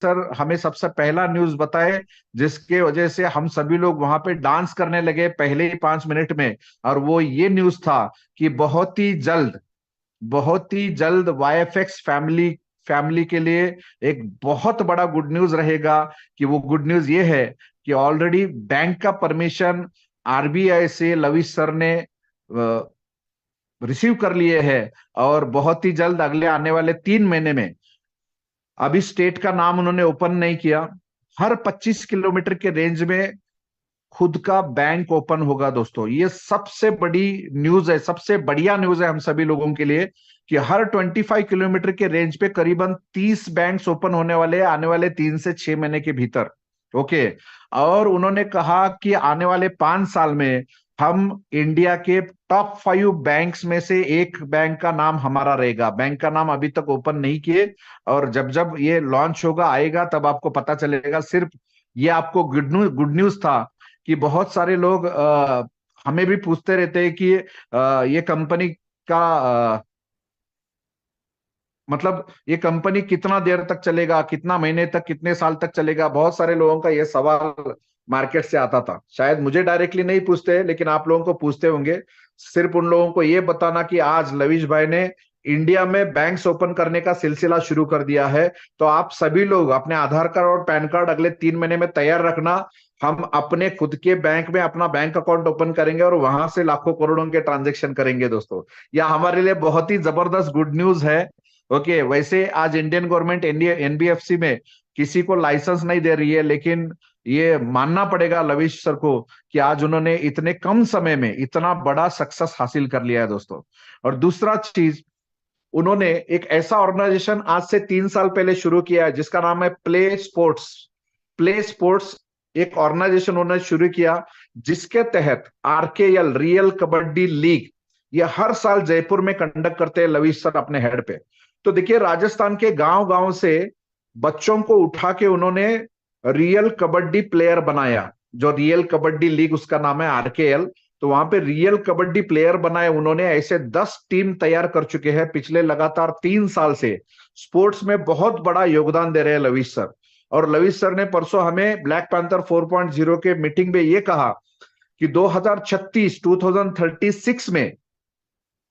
Sir हमें सबसे पहला न्यूज बताए, जिसके वजह से हम सभी लोग वहां पे डांस करने लगे पहले ही 5 मिनट में। और वो ये न्यूज था कि बहुत ही जल्द वाईएफएक्स फैमिली फैमिली के लिए एक बहुत बड़ा गुड न्यूज रहेगा। कि वो गुड न्यूज ये है कि ऑलरेडी बैंक का परमिशन आरबीआई से लविश सर ने रिसीव कर लिए हैं। और बहुत ही जल्द अगले आने वाले 3 महीने में, अभी स्टेट का नाम उन्होंने ओपन नहीं किया, हर 25 किलोमीटर के रेंज में खुद का बैंक ओपन होगा। दोस्तों ये सबसे बड़ी न्यूज है, सबसे बढ़िया न्यूज है हम सभी लोगों के लिए कि हर 25 किलोमीटर के रेंज पे करीबन 30 बैंक्स ओपन होने वाले हैं आने वाले 3 से 6 महीने के भीतर। ओके। और उन्होंने कहा कि आने वाले 5 साल में हम इंडिया के टॉप 5 बैंक्स में से एक बैंक का नाम हमारा रहेगा। बैंक का नाम अभी तक ओपन नहीं किए, और जब जब ये लॉन्च होगा आएगा तब आपको पता चलेगा। सिर्फ ये आपको गुड न्यूज था कि बहुत सारे लोग हमें भी पूछते रहते हैं कि ये कंपनी का मतलब ये कंपनी कितना देर तक चलेगा, कितना महीने तक, कितने साल तक चलेगा। बहुत सारे लोगों का ये सवाल मार्केट से आता था। शायद मुझे डायरेक्टली नहीं पूछते, लेकिन आप लोगों को पूछते होंगे। सिर्फ उन लोगों को ये बताना कि आज लविश भाई ने इंडिया में बैंक्स ओपन करने का सिलसिला शुरू कर दिया है। तो आप सभी लोग अपने आधार कार्ड और पैन कार्ड अगले 3 महीने में तैयार रखना। हम अपने खुद के बैंक में अपना बैंक अकाउंट ओपन करेंगे और वहां से लाखों करोड़ों के ट्रांजेक्शन करेंगे। दोस्तों यह हमारे लिए बहुत ही जबरदस्त गुड न्यूज है। ओके। वैसे आज इंडियन गवर्नमेंट एनबीएफसी में किसी को लाइसेंस नहीं दे रही है, लेकिन ये मानना पड़ेगा लविश सर को कि आज उन्होंने इतने कम समय में इतना बड़ा सक्सेस हासिल कर लिया है। दोस्तों और दूसरा चीज, उन्होंने एक ऐसा ऑर्गेनाइजेशन आज से 3 साल पहले शुरू किया है जिसका नाम है प्ले स्पोर्ट्स। एक ऑर्गेनाइजेशन उन्होंने शुरू किया जिसके तहत आरकेएल रियल कबड्डी लीग ये हर साल जयपुर में कंडक्ट करते हैं लविश सर अपने हेड पे। तो देखिए राजस्थान के गांव गांव से बच्चों को उठा के उन्होंने रियल कबड्डी प्लेयर बनाया। जो रियल कबड्डी लीग उसका नाम है आरकेएल। तो वहां पे रियल कबड्डी प्लेयर बनाए उन्होंने। ऐसे 10 टीम तैयार कर चुके हैं पिछले लगातार 3 साल से। स्पोर्ट्स में बहुत बड़ा योगदान दे रहे हैं लविश सर। और लविश सर ने परसों हमें ब्लैक पैंथर 4.0 के मीटिंग में ये कहा कि 2036 में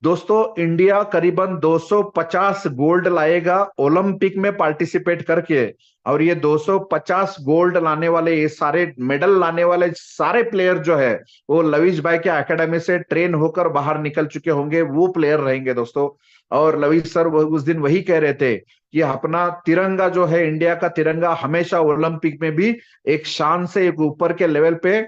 दोस्तों इंडिया करीबन 250 गोल्ड लाएगा ओलंपिक में पार्टिसिपेट करके। और ये 250 गोल्ड लाने वाले, ये सारे मेडल लाने वाले सारे प्लेयर जो है वो लविश भाई के एकेडमी से ट्रेन होकर बाहर निकल चुके होंगे, वो प्लेयर रहेंगे। दोस्तों और लविश सर वो उस दिन वही कह रहे थे कि अपना तिरंगा जो है, इंडिया का तिरंगा हमेशा ओलंपिक में भी एक शान से एक ऊपर के लेवल पे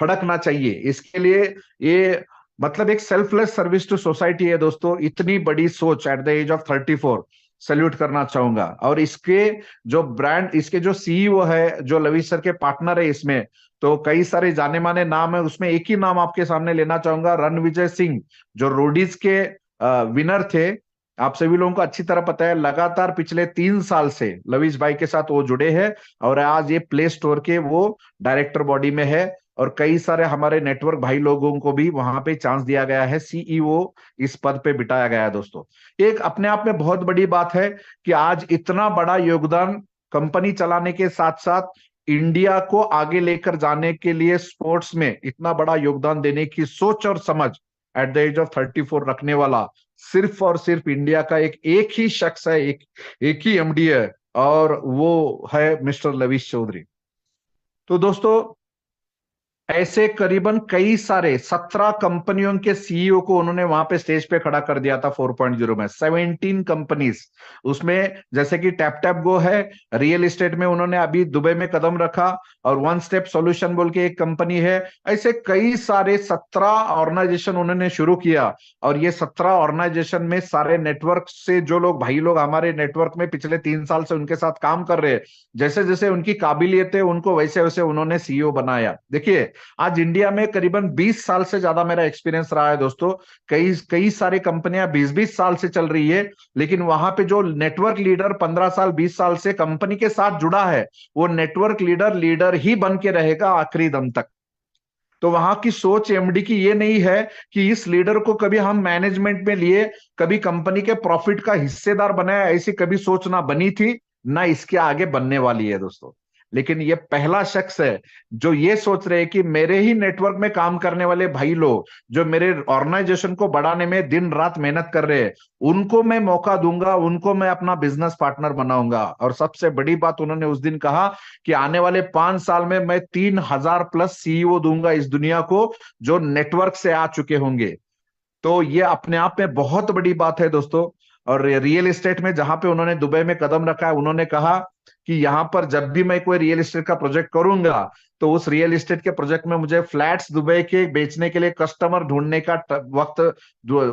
फड़कना चाहिए। इसके लिए ये मतलब एक सेल्फलेस सर्विस टू सोसाइटी है। दोस्तों इतनी बड़ी सोच at the age of 34 salute करना चाहूंगा। और इसके जो सीईओ है, जो लविश सर के पार्टनर है इसमें, तो कई सारे जाने माने नाम है। उसमें एक ही नाम आपके सामने लेना चाहूंगा, रणविजय सिंह, जो रोडीज के विनर थे। आप सभी लोगों को अच्छी तरह पता है, लगातार पिछले 3 साल से लविश भाई के साथ वो जुड़े हैं। और आज ये प्ले स्टोर के वो डायरेक्टर बॉडी में है। और कई सारे हमारे नेटवर्क भाई लोगों को भी वहां पे चांस दिया गया है, सीईओ इस पद पे बिठाया गया है। दोस्तों एक अपने आप में बहुत बड़ी बात है कि आज इतना बड़ा योगदान कंपनी चलाने के साथ साथ इंडिया को आगे लेकर जाने के लिए स्पोर्ट्स में इतना बड़ा योगदान देने की सोच और समझ एट द एज ऑफ 34 रखने वाला सिर्फ और सिर्फ इंडिया का एक ही शख्स है, एक ही एमडी है, और वो है मिस्टर लविश चौधरी। तो दोस्तों ऐसे करीबन कई सारे 17 कंपनियों के सीईओ को उन्होंने वहां पे स्टेज पे खड़ा कर दिया था 4.0 में। 17 कंपनीज उसमें, जैसे कि टैप टैप गो है, रियल एस्टेट में उन्होंने अभी दुबई में कदम रखा, और वन स्टेप सॉल्यूशन बोल के एक कंपनी है। ऐसे कई सारे 17 ऑर्गेनाइजेशन उन्होंने शुरू किया। और ये 17 ऑर्गेनाइजेशन में सारे नेटवर्क से जो लोग भाई लोग हमारे नेटवर्क में पिछले 3 साल से उनके साथ काम कर रहे हैं, जैसे जैसे उनकी काबिलियत है उनको वैसे वैसे उन्होंने सीईओ बनाया। देखिए आज इंडिया में करीबन 20 साल से ज्यादा मेरा एक्सपीरियंस रहा है। दोस्तों कई कई सारी कंपनियां 20-20 साल से चल रही है, लेकिन वहां पे जो नेटवर्क लीडर 15 साल 20 साल से कंपनी के साथ जुड़ा है, वो नेटवर्क लीडर ही बन के रहेगा आखिरी दम तक। तो वहां की सोच एमडी की ये नहीं है कि इस लीडर को कभी हम मैनेजमेंट में लिए, कभी कंपनी के प्रॉफिट का हिस्सेदार बनाया, ऐसी कभी सोच ना बनी थी ना इसके आगे बनने वाली है दोस्तों। लेकिन ये पहला शख्स है जो ये सोच रहे हैं कि मेरे ही नेटवर्क में काम करने वाले भाई लोग जो मेरे ऑर्गेनाइजेशन को बढ़ाने में दिन रात मेहनत कर रहे हैं, उनको मैं मौका दूंगा, उनको मैं अपना बिजनेस पार्टनर बनाऊंगा। और सबसे बड़ी बात उन्होंने उस दिन कहा कि आने वाले 5 साल में मैं 3,000 प्लस सीईओ दूंगा इस दुनिया को, जो नेटवर्क से आ चुके होंगे। तो ये अपने आप में बहुत बड़ी बात है दोस्तों। और रियल एस्टेट में जहां पे उन्होंने दुबई में कदम रखा है, उन्होंने कहा कि यहां पर जब भी मैं कोई रियल एस्टेट का प्रोजेक्ट करूंगा, तो उस रियल एस्टेट के प्रोजेक्ट में मुझे फ्लैट्स दुबई के बेचने के लिए कस्टमर ढूंढने का वक्त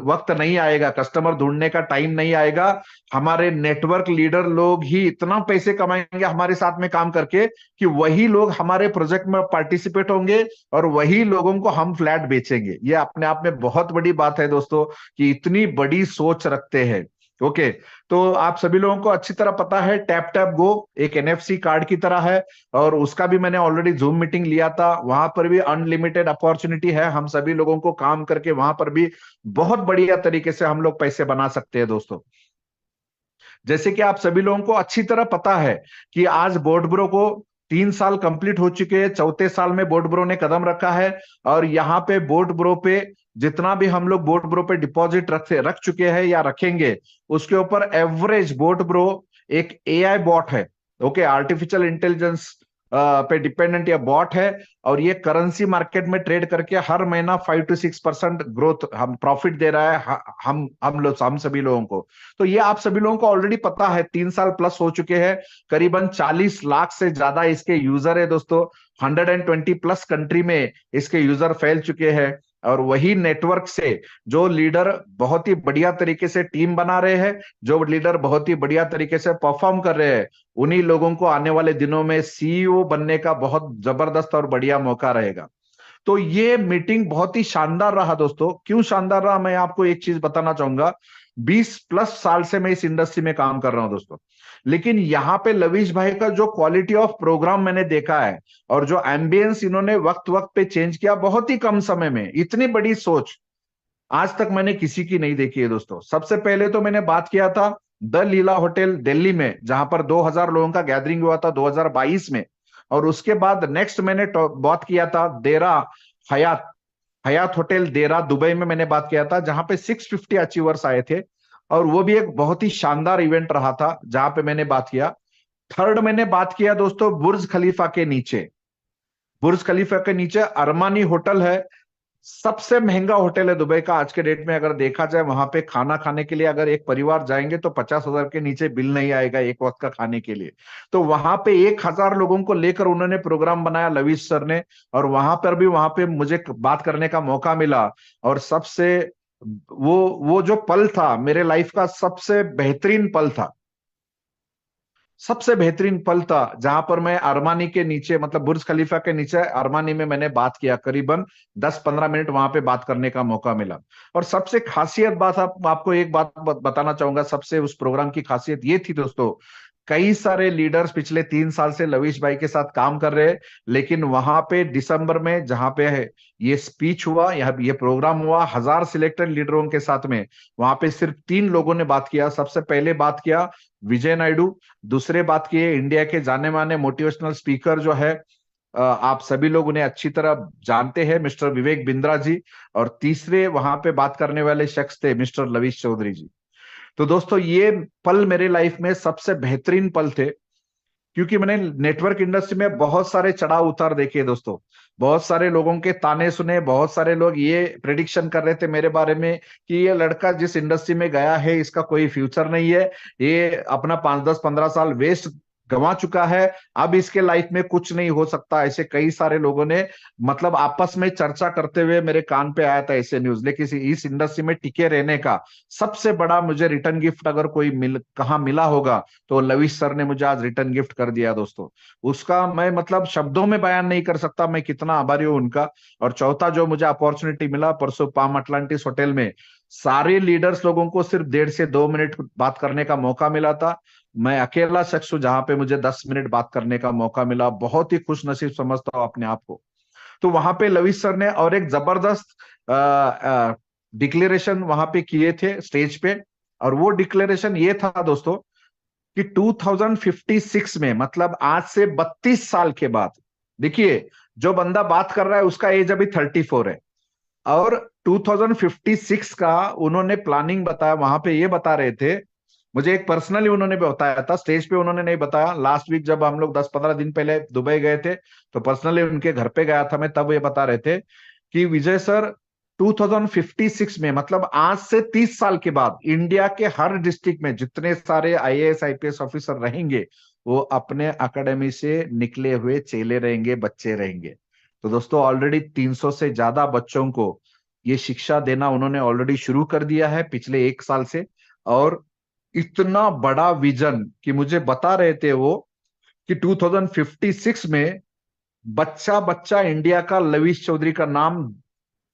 वक्त नहीं आएगा, कस्टमर ढूंढने का टाइम नहीं आएगा। हमारे नेटवर्क लीडर लोग ही इतना पैसे कमाएंगे हमारे साथ में काम करके कि वही लोग हमारे प्रोजेक्ट में पार्टिसिपेट होंगे और वही लोगों को हम फ्लैट बेचेंगे। ये अपने आप में बहुत बड़ी बात है दोस्तों कि इतनी बड़ी सोच रखते हैं। ओके, तो आप सभी लोगों को अच्छी तरह पता है टैप टैप गो एक एनएफसी कार्ड की तरह है, और उसका भी मैंने ऑलरेडी जूम मीटिंग लिया था। वहां पर भी अनलिमिटेड अपॉर्चुनिटी है हम सभी लोगों को काम करके, वहां पर भी बहुत बढ़िया तरीके से हम लोग पैसे बना सकते हैं दोस्तों। जैसे कि आप सभी लोगों को अच्छी तरह पता है कि आज बोर्ड ब्रो को 3 साल कंप्लीट हो चुके हैं, चौथे साल में बोर्ड ब्रो ने कदम रखा है। और यहाँ पे बोर्ड ब्रो पे जितना भी हम लोग बोर्ड ब्रो पे डिपॉजिट रख चुके हैं या रखेंगे, उसके ऊपर एवरेज बोर्ड ब्रो एक एआई बॉट है। ओके, आर्टिफिशियल इंटेलिजेंस पे डिपेंडेंट ये बॉट है, और ये करेंसी मार्केट में ट्रेड करके हर महीना 5 to 6% ग्रोथ हम प्रॉफिट दे रहा है हम सभी लोगों को। तो ये आप सभी लोगों को ऑलरेडी पता है, 3 साल प्लस हो चुके हैं, करीबन 40 लाख से ज्यादा इसके यूजर है दोस्तों। 120 प्लस कंट्री में इसके यूजर फैल चुके हैं। और वही नेटवर्क से जो लीडर बहुत ही बढ़िया तरीके से टीम बना रहे हैं, जो लीडर बहुत ही बढ़िया तरीके से परफॉर्म कर रहे हैं, उन्हीं लोगों को आने वाले दिनों में सीईओ बनने का बहुत जबरदस्त और बढ़िया मौका रहेगा। तो ये मीटिंग बहुत ही शानदार रहा दोस्तों। क्यों शानदार रहा, मैं आपको एक चीज बताना चाहूंगा। 20 प्लस साल से मैं इस इंडस्ट्री में काम कर रहा हूं दोस्तों, लेकिन यहाँ पे लवीश भाई का जो क्वालिटी ऑफ प्रोग्राम मैंने देखा है, और जो एम्बियंस इन्होंने वक्त वक्त पे चेंज किया बहुत ही कम समय में, इतनी बड़ी सोच आज तक मैंने किसी की नहीं देखी है दोस्तों। सबसे पहले तो मैंने बात किया था द लीला होटल दिल्ली में, जहां पर 2000 लोगों का गैदरिंग हुआ था 2022 में। और उसके बाद नेक्स्ट मैंने बात किया था देरा हयात हयात होटल देरा दुबई में मैंने बात किया था, जहां पे 650 अचीवर्स आए थे। और वो भी एक बहुत ही शानदार इवेंट रहा था जहां पे मैंने बात किया। थर्ड मैंने बात किया दोस्तों बुर्ज खलीफा के नीचे। बुर्ज खलीफा के नीचे अरमानी होटल है, सबसे महंगा होटल है दुबई का आज के डेट में। अगर देखा जाए वहां पे खाना खाने के लिए अगर एक परिवार जाएंगे तो 50,000 के नीचे बिल नहीं आएगा एक वक्त का खाने के लिए। तो वहां पे 1,000 लोगों को लेकर उन्होंने प्रोग्राम बनाया लवीश सर ने, और वहां पे मुझे बात करने का मौका मिला। और सबसे वो जो पल था मेरे लाइफ का सबसे बेहतरीन पल था, सबसे बेहतरीन पल था, जहां पर मैं अरमानी के नीचे मतलब बुर्ज खलीफा के नीचे अरमानी में मैंने बात किया। करीबन 10-15 मिनट वहां पे बात करने का मौका मिला। और सबसे खासियत बात आपको एक बात बताना चाहूंगा, सबसे उस प्रोग्राम की खासियत ये थी दोस्तों, कई सारे लीडर्स पिछले 3 साल से लवीश भाई के साथ काम कर रहे हैं, लेकिन वहां पे दिसंबर में जहां पे है ये स्पीच हुआ, ये प्रोग्राम हुआ 1000 सिलेक्टेड लीडरों के साथ में, वहां पे सिर्फ 3 लोगों ने बात किया। सबसे पहले बात किया विजय नायडू, दूसरे बात किए इंडिया के जाने माने मोटिवेशनल स्पीकर जो है, आप सभी लोग उन्हें अच्छी तरह जानते हैं, मिस्टर विवेक बिंद्रा जी। और तीसरे वहां पे बात करने वाले शख्स थे मिस्टर लवीश चौधरी जी। तो दोस्तों ये पल मेरे लाइफ में सबसे बेहतरीन पल थे, क्योंकि मैंने नेटवर्क इंडस्ट्री में बहुत सारे चढ़ाव उतार देखे दोस्तों। बहुत सारे लोगों के ताने सुने, बहुत सारे लोग ये प्रिडिक्शन कर रहे थे मेरे बारे में कि ये लड़का जिस इंडस्ट्री में गया है इसका कोई फ्यूचर नहीं है, ये अपना 5-10-15 साल वेस्ट गंवा चुका है, अब इसके लाइफ में कुछ नहीं हो सकता। ऐसे कई सारे लोगों ने मतलब आपस में चर्चा करते हुए मेरे कान पे आया था ऐसे न्यूज। लेकिन इस इंडस्ट्री में टिके रहने का सबसे बड़ा मुझे रिटर्न गिफ्ट अगर कोई कहाँ मिला होगा, तो लविश सर ने मुझे आज रिटर्न गिफ्ट कर दिया दोस्तों। उसका मैं मतलब शब्दों में बयान नहीं कर सकता मैं कितना आभारी हूं उनका। और चौथा जो मुझे अपॉर्चुनिटी मिला परसों पाम अटलांटिस होटल में, सारे लीडर्स लोगों को सिर्फ 1.5 से 2 मिनट बात करने का मौका मिला था। मैं अकेला शख्स हूं जहां पे मुझे 10 मिनट बात करने का मौका मिला, बहुत ही खुश नसीब समझता हूं अपने आप को। तो वहां पे लविश सर ने और एक जबरदस्त डिक्लेरेशन वहां पे किए थे स्टेज पे। और वो डिक्लेरेशन ये था दोस्तों कि 2056 में, मतलब आज से 32 साल के बाद, देखिए जो बंदा बात कर रहा है उसका एज अभी 34 है, और 2056 का उन्होंने प्लानिंग बताया, वहां पे ये बता रहे थे, मुझे एक पर्सनली उन्होंने भी बताया था, स्टेज पे उन्होंने नहीं बताया, लास्ट वीक जब हम लोग 10-15 दिन पहले दुबई गए थे तो पर्सनली उनके घर पे गया था मैं, तब ये बता रहे थे कि विजय सर 2056 में, मतलब आज से 30 साल के बाद, इंडिया के हर डिस्ट्रिक्ट में जितने सारे आईएएस आईपीएस ऑफिसर रहेंगे वो अपने अकेडमी से निकले हुए चेले रहेंगे, बच्चे रहेंगे। तो दोस्तों ऑलरेडी 300 से ज्यादा बच्चों को ये शिक्षा देना उन्होंने ऑलरेडी शुरू कर दिया है पिछले 1 साल से। और इतना बड़ा विजन कि मुझे बता रहे थे वो कि 2056 में बच्चा बच्चा इंडिया का लवीश चौधरी का नाम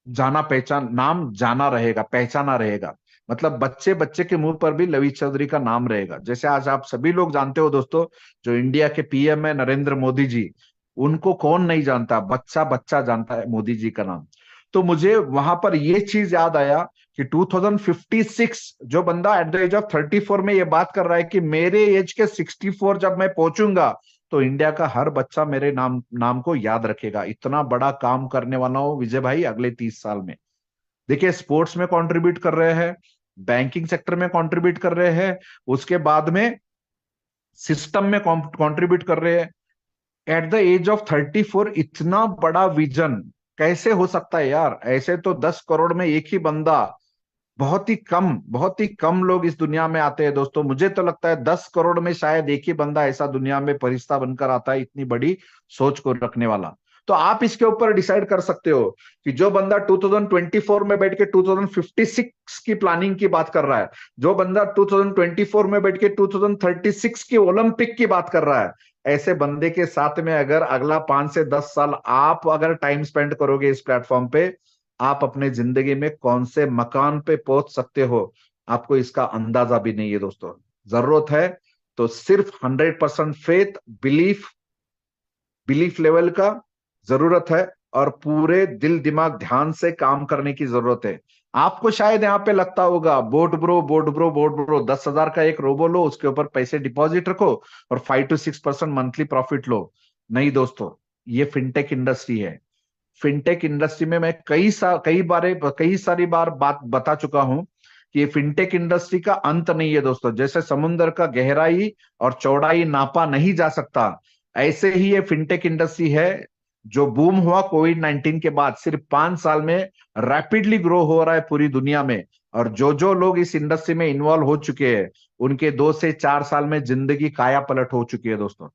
नाम जाना रहेगा, पहचाना रहेगा। मतलब बच्चे बच्चे के मुंह पर भी लवीश चौधरी का नाम रहेगा। जैसे आज आप सभी लोग जानते हो दोस्तों, जो इंडिया के पीएम है नरेंद्र मोदी जी, उनको कौन नहीं जानता, बच्चा बच्चा जानता है मोदी जी का नाम। तो मुझे वहां पर ये चीज याद आया कि 2056, जो बंदा एट द एज ऑफ 34 में ये बात कर रहा है कि मेरे एज के 64 जब मैं पहुंचूंगा तो इंडिया का हर बच्चा मेरे नाम नाम को याद रखेगा। इतना बड़ा काम करने वाला हूं विजय भाई अगले 30 साल में। देखिए स्पोर्ट्स में कंट्रीब्यूट कर रहे हैं, बैंकिंग सेक्टर में कंट्रीब्यूट कर रहे हैं, उसके बाद में सिस्टम में कंट्रीब्यूट कर रहे हैं। एट द एज ऑफ 34 इतना बड़ा विजन कैसे हो सकता है यार? ऐसे तो 10 करोड़ में एक ही बंदा, बहुत ही कम लोग इस दुनिया में आते हैं दोस्तों। मुझे तो लगता है 10 करोड़ में शायद एक ही बंदा ऐसा दुनिया में फरिश्ता बनकर आता है, इतनी बड़ी सोच को रखने वाला। तो आप इसके ऊपर डिसाइड कर सकते हो कि जो बंदा 2024 में बैठ के 2056 की प्लानिंग की बात कर रहा है, जो बंदा 2024 में बैठ के 2036 की ओलंपिक की बात कर रहा है, ऐसे बंदे के साथ में अगर अगला 5 से 10 साल आप अगर टाइम स्पेंड करोगे इस प्लेटफॉर्म पे, आप अपने जिंदगी में कौन से मकान पे पहुंच सकते हो आपको इसका अंदाजा भी नहीं है दोस्तों। जरूरत है तो सिर्फ 100% फेथ, बिलीफ, बिलीफ लेवल का जरूरत है, और पूरे दिल दिमाग ध्यान से काम करने की जरूरत है। आपको शायद यहाँ पे लगता होगा boat bro boat bro boat bro, 10,000 का एक रोबो लो, उसके ऊपर पैसे डिपॉजिट रखो और 5 to 6% मंथली प्रॉफिट लो। नहीं दोस्तों, ये फिनटेक इंडस्ट्री है। फिनटेक इंडस्ट्री में मैं कई सारी बार बात बता चुका हूं कि ये फिनटेक इंडस्ट्री का अंत नहीं है दोस्तों। जैसे समुद्र का गहराई और चौड़ाई नापा नहीं जा सकता, ऐसे ही ये फिनटेक इंडस्ट्री है जो बूम हुआ कोविड-19 के बाद, सिर्फ 5 साल में रैपिडली ग्रो हो रहा है पूरी दुनिया में। और जो जो लोग इस इंडस्ट्री में इन्वॉल्व हो चुके हैं उनके 2 से 4 साल में जिंदगी काया पलट हो चुकी है दोस्तों।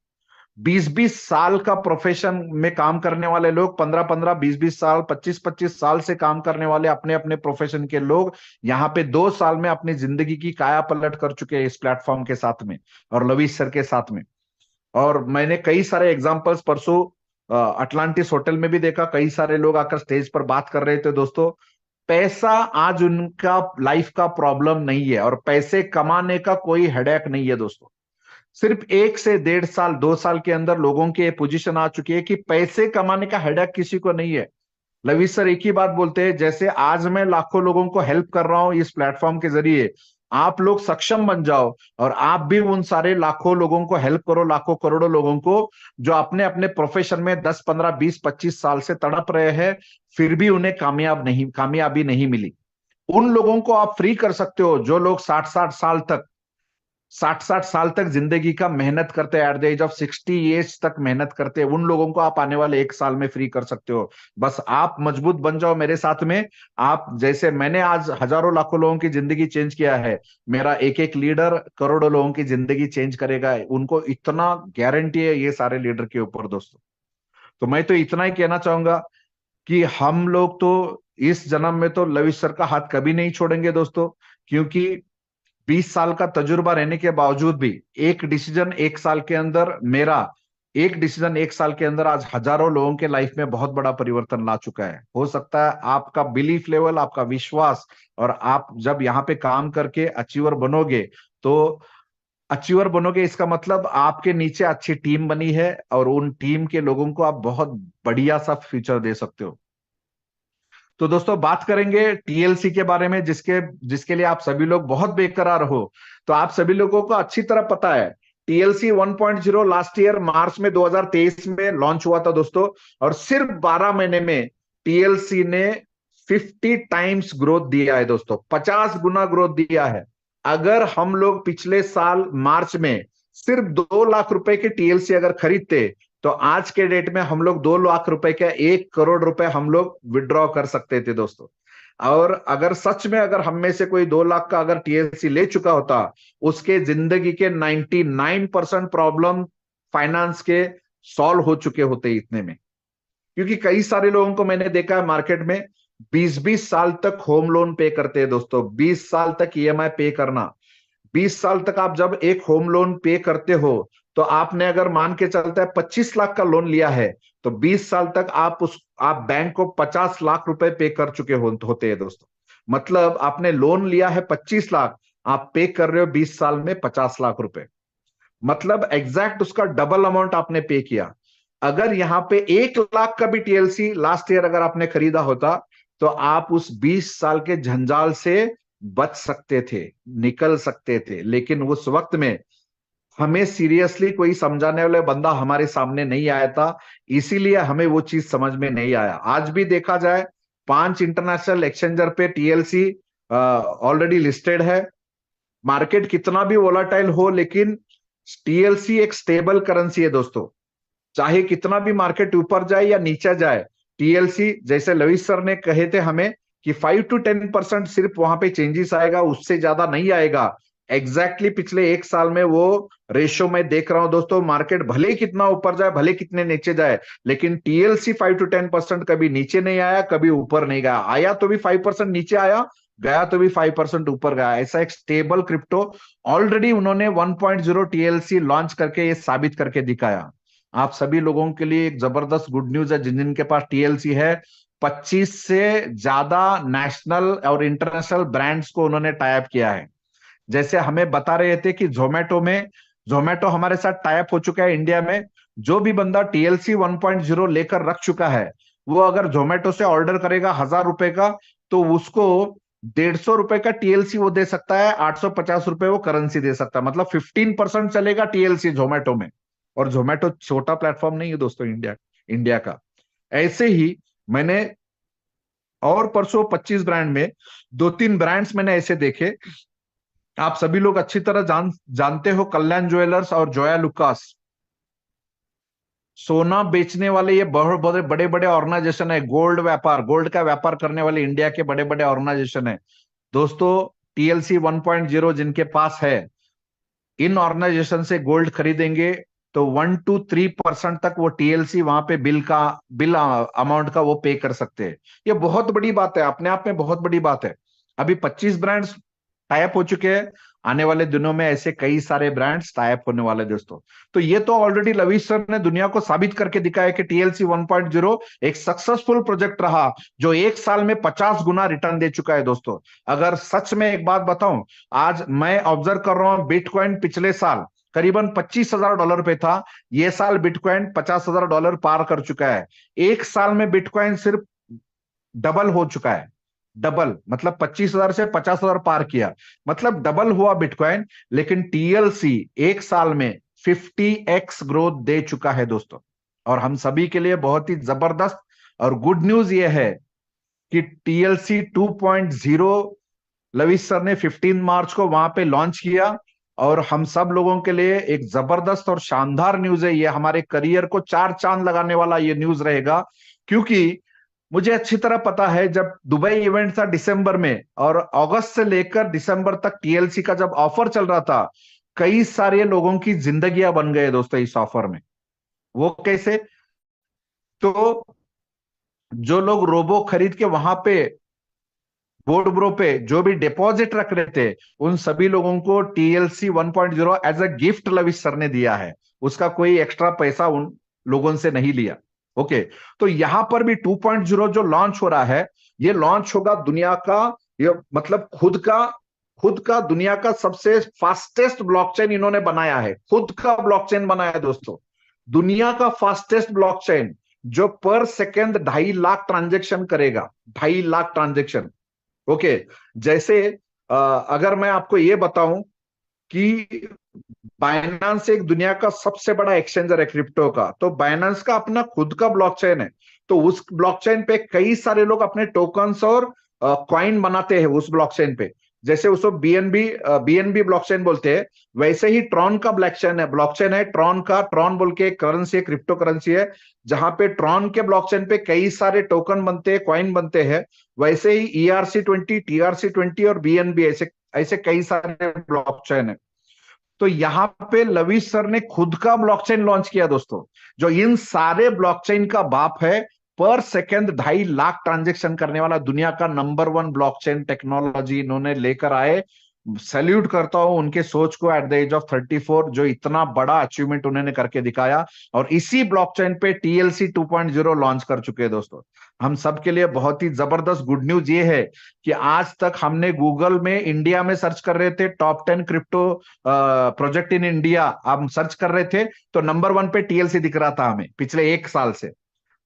20-20 साल का प्रोफेशन में काम करने वाले लोग, 15-15, 20-20 साल, 25-25 साल से काम करने वाले अपने अपने प्रोफेशन के लोग, यहाँ पे 2 साल में अपनी जिंदगी की काया पलट कर चुके हैं इस प्लेटफॉर्म के साथ में और लवीश सर के साथ में। और मैंने कई सारे एग्जांपल्स परसों अटलांटिस होटल में भी देखा, कई सारे लोग आकर स्टेज पर बात कर रहे थे दोस्तों। पैसा आज उनका लाइफ का प्रॉब्लम नहीं है, और पैसे कमाने का कोई हेडेक नहीं है दोस्तों। सिर्फ 1 से 1.5 साल 2 साल के अंदर लोगों की ये पोजीशन आ चुकी है कि पैसे कमाने का हेडेक किसी को नहीं है। लवीश सर एक ही बात बोलते हैं, जैसे आज मैं लाखों लोगों को हेल्प कर रहा हूं इस प्लेटफॉर्म के जरिए, आप लोग सक्षम बन जाओ और आप भी उन सारे लाखों लोगों को हेल्प करो, लाखों करोड़ों लोगों को जो अपने अपने प्रोफेशन में 10-15-20-25 साल से तड़प रहे हैं, फिर भी उन्हें कामयाबी नहीं मिली। उन लोगों को आप फ्री कर सकते हो जो लोग 60-60 साल तक जिंदगी का मेहनत करते हैं, at the age of 60 age तक मेहनत करते हैं। उन लोगों को आप आने वाले 1 साल में फ्री कर सकते हो। बस आप मजबूत बन जाओ मेरे साथ में। आप जैसे मैंने आज हजारों लाखों लोगों की जिंदगी चेंज किया है, मेरा एक एक लीडर करोड़ों लोगों की जिंदगी चेंज करेगा, उनको इतना गारंटी है ये सारे लीडर के ऊपर दोस्तों। तो मैं तो इतना ही कहना चाहूंगा कि हम लोग तो इस जन्म में तो लविश सर का हाथ कभी नहीं छोड़ेंगे दोस्तों, क्योंकि 20 साल का तजुर्बा रहने के बावजूद भी एक डिसीजन 1 साल के अंदर आज हजारों लोगों के लाइफ में बहुत बड़ा परिवर्तन ला चुका है। हो सकता है आपका बिलीफ लेवल, आपका विश्वास, और आप जब यहाँ पे काम करके अचीवर बनोगे इसका मतलब आपके नीचे अच्छी टीम बनी है और उन टीम के लोगों को आप बहुत बढ़िया सा फ्यूचर दे सकते हो। तो दोस्तों बात करेंगे टीएलसी के बारे में, जिसके जिसके लिए आप सभी लोग बहुत बेकरार हो। तो आप सभी लोगों को अच्छी तरह पता है टीएलसी 1.0 लास्ट ईयर मार्च में 2023 में लॉन्च हुआ था दोस्तों, और सिर्फ 12 महीने में टीएलसी ने 50 टाइम्स ग्रोथ दिया है दोस्तों, 50 गुना ग्रोथ दिया है। अगर हम लोग पिछले साल मार्च में सिर्फ 2 लाख रुपए के टीएलसी अगर खरीदते, तो आज के डेट में हम लोग 2 लाख रुपए का 1 करोड़ रुपए हम लोग विड्रॉ कर सकते थे दोस्तों। और अगर सच में अगर हम में से कोई 2 लाख का अगर टीएलसी ले चुका होता, उसके जिंदगी के 99% प्रॉब्लम फाइनेंस के सॉल्व हो चुके होते इतने में। क्योंकि कई सारे लोगों को मैंने देखा है मार्केट में 20-20 साल तक होम लोन पे करते हैं दोस्तों, 20 साल तक ईएमआई पे करना। 20 साल तक आप जब एक होम लोन पे करते हो, तो आपने अगर मान के चलता है 25 लाख का लोन लिया है, तो 20 साल तक आप बैंक को 50 लाख रुपए पे कर चुके होते हैं दोस्तों। मतलब आपने लोन लिया है 25 लाख, आप पे कर रहे हो 20 साल में 50 लाख रुपए। मतलब एग्जैक्ट उसका डबल अमाउंट आपने पे किया। अगर यहाँ पे 1 लाख का भी टीएलसी लास्ट ईयर अगर आपने खरीदा होता, तो आप उस 20 साल के झंझाल से बच सकते थे, निकल सकते थे। लेकिन उस वक्त में हमें सीरियसली कोई समझाने वाले बंदा हमारे सामने नहीं आया था, इसीलिए हमें वो चीज समझ में नहीं आया। आज भी देखा जाए 5 इंटरनेशनल एक्सचेंजर पे टीएलसी ऑलरेडी लिस्टेड है। मार्केट कितना भी वोलाटाइल हो, लेकिन टीएलसी एक स्टेबल करेंसी है दोस्तों। चाहे कितना भी मार्केट ऊपर जाए या नीचे जाए, टीएलसी जैसे लविश सर ने कहे थे हमें कि 5 to 10% सिर्फ वहां पे चेंजेस आएगा, उससे ज्यादा नहीं आएगा। एग्जैक्टली पिछले 1 साल में वो रेशो मैं देख रहा हूं दोस्तों। मार्केट भले ही कितना ऊपर जाए, भले कितने नीचे जाए, लेकिन टीएलसी 5 to 10% कभी नीचे नहीं आया, कभी ऊपर नहीं गया। आया तो भी 5% नीचे आया, गया तो भी 5% ऊपर गया। ऐसा एक स्टेबल क्रिप्टो ऑलरेडी उन्होंने 1.0 टीएलसी लॉन्च करके ये साबित करके दिखाया। आप सभी लोगों के लिए एक जबरदस्त गुड न्यूज है, जिन जिन के पास टीएलसी है। 25 से ज्यादा नेशनल और इंटरनेशनल ब्रांड्स को उन्होंने टाई अप किया है। जैसे हमें बता रहे थे कि जोमेटो हमारे साथ टाई अप हो चुका है इंडिया में। जो भी बंदा टीएलसी 1.0 लेकर रख चुका है, वो अगर जोमेटो से ऑर्डर करेगा 1000 रुपए का, तो उसको 150 रुपए का टीएलसी वो दे सकता है, 850 रुपए वो करेंसी दे सकता है। मतलब 15% चलेगा टीएलसी जोमेटो में। और जोमेटो छोटा प्लेटफॉर्म नहीं है दोस्तों इंडिया इंडिया का। ऐसे ही मैंने और परसों 25 ब्रांड में 2-3 ब्रांड्स मैंने ऐसे देखे। आप सभी लोग अच्छी तरह जानते हो कल्याण ज्वेलर्स और जोया लुकास। सोना बेचने वाले ये बहुत बड़े बड़े बड़े ऑर्गेनाइजेशन है। गोल्ड का व्यापार करने वाले इंडिया के बड़े बड़े ऑर्गेनाइजेशन है दोस्तों। टीएलसी 1.0 जिनके पास है, इन ऑर्गेनाइजेशन से गोल्ड खरीदेंगे तो 1 to 3% तक वो टीएलसी वहां पे बिल अमाउंट का वो पे कर सकते हैं। ये बहुत बड़ी बात है, अपने आप में बहुत बड़ी बात है। अभी 25 ब्रांड्स टाई अप हो चुके हैं, आने वाले दिनों में ऐसे कई सारे ब्रांड्स टाई अप होने वाले दोस्तों। तो ये तो ऑलरेडी लविश सर ने दुनिया को साबित करके दिखाया कि टीएलसी 1.0 एक सक्सेसफुल प्रोजेक्ट रहा, जो 1 साल में 50 गुना रिटर्न दे चुका है दोस्तों। अगर सच में एक बात बताऊं, आज मैं ऑब्जर्व कर रहा हूं बिटकॉइन पिछले साल करीबन $25,000 पे था। ये साल बिटकॉइन $50,000 पार कर चुका है। 1 साल में बिटकॉइन सिर्फ डबल हो चुका है। डबल मतलब 25,000 से 50,000 पार किया, मतलब डबल हुआ बिटकॉइन। लेकिन टीएलसी 1 साल में 50x ग्रोथ दे चुका है दोस्तों। और हम सभी के लिए बहुत ही जबरदस्त और गुड न्यूज ये है कि टीएलसी 2.0 लविश सर ने 15 मार्च को वहां पे लॉन्च किया। और हम सब लोगों के लिए एक जबरदस्त और शानदार न्यूज है। ये हमारे करियर को 4 चांद लगाने वाला ये न्यूज रहेगा। क्योंकि मुझे अच्छी तरह पता है, जब दुबई इवेंट था दिसंबर में, और अगस्त से लेकर दिसंबर तक टीएलसी का जब ऑफर चल रहा था, कई सारे लोगों की जिंदगियां बन गए दोस्तों इस ऑफर में। वो कैसे? तो जो लोग रोबो खरीद के वहां पे बोर्ड ब्रो पे जो भी डिपॉजिट रख रहे थे, उन सभी लोगों को TLC 1.0 as a gift Lavish sir ने दिया है। उसका कोई एक्स्ट्रा पैसा उन लोगों से नहीं लिया। ओके, तो यहां पर भी 2.0 जो लॉन्च हो रहा है, ये लॉन्च होगा दुनिया का, ये मतलब खुद का दुनिया का सबसे फास्टेस्ट ब्लॉकचेन इन्होंने बनाया है। खुद का ब्लॉकचेन बनाया है दोस्तों, दुनिया का फास्टेस्ट ब्लॉकचेन, जो पर सेकेंड 2.5 लाख ट्रांजेक्शन करेगा। 2.5 लाख ट्रांजेक्शन। ओके, जैसे अगर मैं आपको ये बताऊं कि बाइनांस एक दुनिया का सबसे बड़ा एक्सचेंजर है क्रिप्टो का, तो बाइनांस का अपना खुद का ब्लॉकचेन है। तो उस ब्लॉकचेन पे कई सारे लोग अपने टोकन्स और कॉइन बनाते हैं उस ब्लॉकचेन पे। जैसे उसको बीएनबी ब्लॉकचेन बोलते हैं, वैसे ही ट्रॉन का ब्लॉकचेन है ट्रॉन का। ट्रॉन बोल के एक करेंसी है, क्रिप्टो करेंसी है, जहां पे ट्रॉन के ब्लॉकचेन पे कई सारे टोकन बनते हैं, कॉइन बनते हैं। वैसे ही ERC-20, TRC-20 और बीएनबी, ऐसे ऐसे कई सारे ब्लॉकचेन है। तो यहां पे लविश सर ने खुद का ब्लॉकचेन लॉन्च किया दोस्तों, जो इन सारे ब्लॉकचेन का बाप है। पर सेकंड 2.5 लाख ट्रांजेक्शन करने वाला दुनिया का नंबर 1 ब्लॉकचेन टेक्नोलॉजी इन्होंने लेकर आए। सैल्यूट करता हूं उनके सोच को एट द एज ऑफ 34, जो इतना बड़ा अचीवमेंट उन्होंने करके दिखाया। और इसी ब्लॉकचेन पे TLC 2.0 लॉन्च कर चुके हैं दोस्तों। हम सबके लिए बहुत ही जबरदस्त गुड न्यूज ये है कि आज तक हमने गूगल में इंडिया में सर्च कर रहे थे top 10 crypto project in India, हम सर्च कर रहे थे तो नंबर 1 पे TLC दिख रहा था हमें पिछले 1 साल से।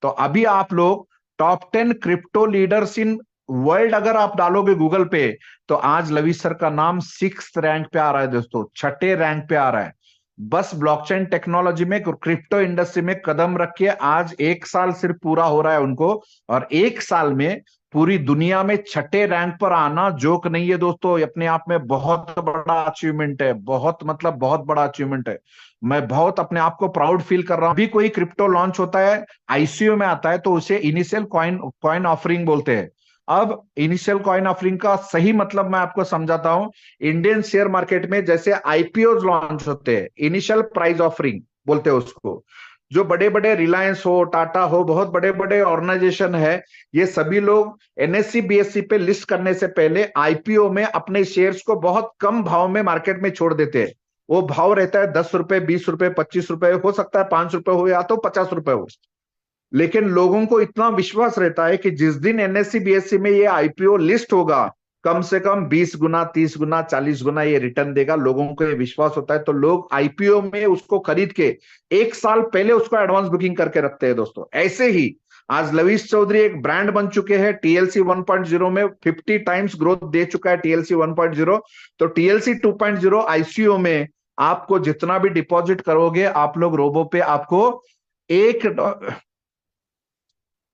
तो अभी आप लोग top 10 crypto leaders in world अगर आप डालोगे गूगल पे, तो आज लविश सर का नाम 6th रैंक पे आ रहा है दोस्तों, 6ठे रैंक पे आ रहा है। बस ब्लॉकचेन टेक्नोलॉजी में, क्रिप्टो इंडस्ट्री में कदम रख के आज 1 साल सिर्फ पूरा हो रहा है उनको। और 1 साल में पूरी दुनिया में 6ठे रैंक पर आना जोक नहीं है दोस्तों, अपने आप में बहुत बड़ा अचीवमेंट है, बहुत मतलब बहुत बड़ा अचीवमेंट है। मैं बहुत अपने आप को प्राउड फील कर रहा हूं। अभी कोई क्रिप्टो लॉन्च होता है, ICO में आता है, तो उसे इनिशियल कॉइन कॉइन ऑफरिंग बोलते हैं। अब इनिशियल कॉइन ऑफरिंग का सही मतलब मैं आपको समझाता हूं। इंडियन शेयर मार्केट में जैसे IPOs लॉन्च होते हैं, इनिशियल प्राइस ऑफरिंग बोलते हैं उसको। जो बड़े बड़े रिलायंस हो, टाटा हो, बहुत बड़े बड़े ऑर्गेनाइजेशन है, ये सभी लोग NSE BSE पे लिस्ट करने से पहले IPO में अपने शेयर्स को बहुत कम भाव में मार्केट में छोड़ देते हैं। वो भाव रहता है 10 रुपए, 20 रुपए, 25 रुपए, हो सकता है 5 रुपए हो या तो 50 रुपए हो। लेकिन लोगों को इतना विश्वास रहता है कि जिस दिन NSE BSE में ये IPO लिस्ट होगा, कम से कम 20 गुना, 30 गुना, 40 गुना ये रिटर्न देगा। लोगों को ये विश्वास होता है, तो लोग IPO में उसको खरीद के 1 साल पहले उसको एडवांस बुकिंग करके रखते हैं दोस्तों। ऐसे ही आज लविश चौधरी एक ब्रांड बन चुके हैं। TLC 1.0 में 50 टाइम्स ग्रोथ दे चुका है TLC 1.0। तो TLC 2.0 ICO में आपको जितना भी डिपॉजिट करोगे आप लोग रोबो पे, आपको एक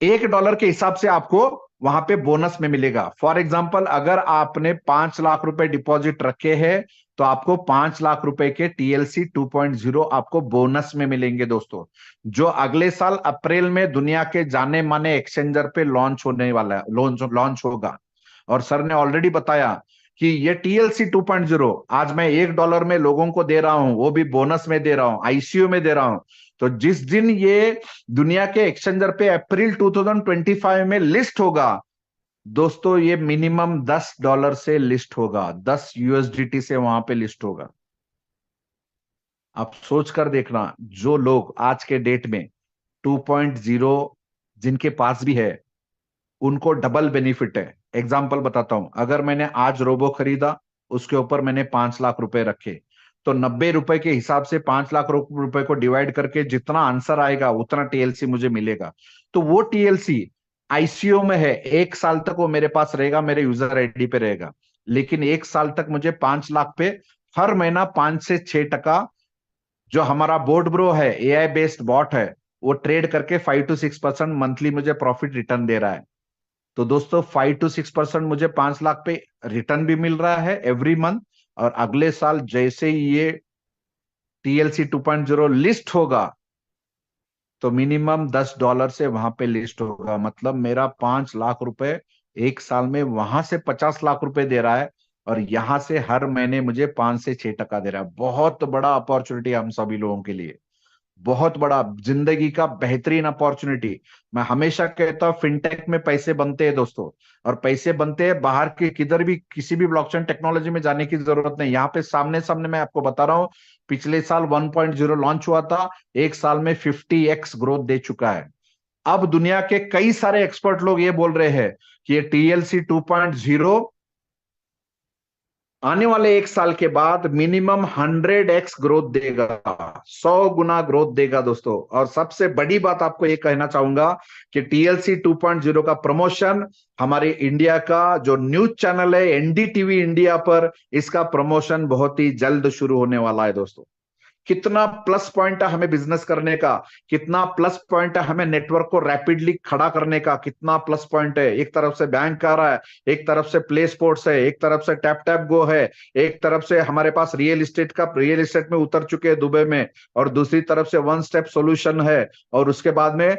$1 के हिसाब से आपको वहां पे बोनस में मिलेगा। फॉर एग्जाम्पल, अगर आपने 5 लाख रुपए डिपॉजिट रखे हैं, तो आपको 5 लाख रुपए के TLC 2.0 आपको बोनस में मिलेंगे दोस्तों, जो अगले साल अप्रैल में दुनिया के जाने माने एक्सचेंजर पे लॉन्च होने वाला है, लॉन्च होगा। और सर ने ऑलरेडी बताया कि ये TLC 2.0 आज मैं $1 में लोगों को दे रहा हूं, वो भी बोनस में दे रहा हूं, ICO में दे रहा हूं। तो जिस दिन ये दुनिया के एक्सचेंजर पे अप्रैल 2025 में लिस्ट होगा दोस्तों, ये मिनिमम $10 से लिस्ट होगा, 10 USDT से वहां पे लिस्ट होगा। आप सोच कर देखना, जो लोग आज के डेट में 2.0 जिनके पास भी है, उनको डबल बेनिफिट है। एग्जाम्पल बताता हूं, अगर मैंने आज रोबो खरीदा, उसके ऊपर मैंने 5 लाख रुपए रखे, तो 90 रुपए के हिसाब से 5 लाख रुपए को डिवाइड करके जितना आंसर आएगा उतना TLC मुझे मिलेगा। तो वो TLC ICO में है, 1 साल तक वो मेरे पास रहेगा, मेरे यूजर ID पे रहेगा। लेकिन 1 साल तक मुझे 5 लाख पे हर महीना 5 से 6 टका, जो हमारा बोर्ड ब्रो है, AI बेस्ड बॉट है, वो ट्रेड करके 5 to 6% मंथली मुझे प्रॉफिट रिटर्न दे रहा है। तो दोस्तों 5 to 6% मुझे 5 लाख पे रिटर्न भी मिल रहा है एवरी मंथ। और अगले साल जैसे ही ये TLC 2.0 लिस्ट होगा, तो मिनिमम $10 से वहां पे लिस्ट होगा, मतलब मेरा 5 लाख रुपए 1 साल में वहां से 50 लाख रुपए दे रहा है, और यहां से हर महीने मुझे 5 से 6 टका दे रहा है। बहुत बड़ा अपॉर्चुनिटी हम सभी लोगों के लिए, बहुत बड़ा जिंदगी का बेहतरीन अपॉर्चुनिटी। मैं हमेशा कहता हूं फिनटेक में पैसे बनते हैं दोस्तों, और पैसे बनते हैं, बाहर के किधर भी किसी भी ब्लॉकचेन टेक्नोलॉजी में जाने की जरूरत नहीं, यहाँ पे सामने सामने मैं आपको बता रहा हूँ। पिछले साल 1.0 लॉन्च हुआ था, 1 साल में 50x ग्रोथ दे चुका है। अब दुनिया के कई सारे एक्सपर्ट लोग ये बोल रहे हैं कि ये TLC 2.0 आने वाले एक साल के बाद मिनिमम 100x ग्रोथ देगा, 100 गुना ग्रोथ देगा दोस्तों। और सबसे बड़ी बात आपको ये कहना चाहूंगा कि टीएलसी 2.0 का प्रमोशन, हमारे इंडिया का जो न्यूज चैनल है एनडीटीवी इंडिया पर, इसका प्रमोशन बहुत ही जल्द शुरू होने वाला है दोस्तों। कितना प्लस पॉइंट है हमें बिजनेस करने का, कितना प्लस पॉइंट है हमें नेटवर्क को रैपिडली खड़ा करने का, कितना प्लस पॉइंट है। एक तरफ से बैंक आ रहा है, एक तरफ से प्ले स्पोर्ट्स है, एक तरफ से टैप टैप गो है, एक तरफ से हमारे पास रियल एस्टेट में उतर चुके हैं दुबई में, और दूसरी तरफ से वन स्टेप सॉल्यूशन है। और उसके बाद में